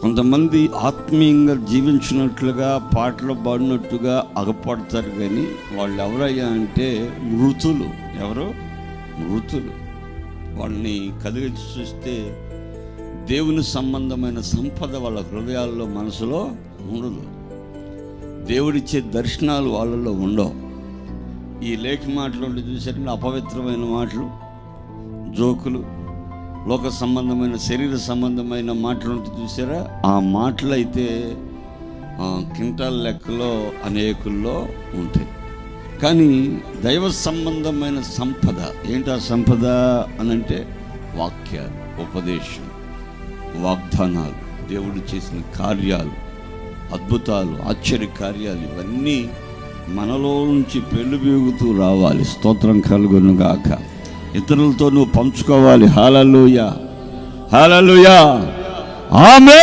కొంతమంది ఆత్మీయంగా జీవించినట్లుగా పాటలు పాడినట్టుగా అగపడతారు, కానీ వాళ్ళు ఎవరయ్యా అంటే మృతులు. ఎవరు? మృతులు. వాళ్ళని కలిగించి చూస్తే దేవుని సంబంధమైన సంపద వాళ్ళ హృదయాల్లో, మనసులో ఉండదు. దేవుడిచ్చే దర్శనాలు వాళ్ళలో ఉండవు. ఈ లేఖ మాటలు చూసారంటే అపవిత్రమైన మాటలు, జోకులు, లోక సంబంధమైన, శరీర సంబంధమైన మాటలు చూసారా? ఆ మాటలు అయితే క్వింటాల్ లెక్కలో అనేకుల్లో ఉంటాయి. కానీ దైవ సంబంధమైన సంపద ఏంటి? ఆ సంపద అనంటే వాక్యాలు, ఉపదేశం, వాగ్దానాలు, దేవుడు చేసిన కార్యాలు, అద్భుతాలు, ఆశ్చర్య కార్యాలు, ఇవన్నీ మనలో నుంచి పెళ్ళుబీగుతూ రావాలి. స్తోత్రం కలుగును గాక. ఇతరులతో నువ్వు పంచుకోవాలి. హల్లెలూయా, హల్లెలూయా, ఆమేన్.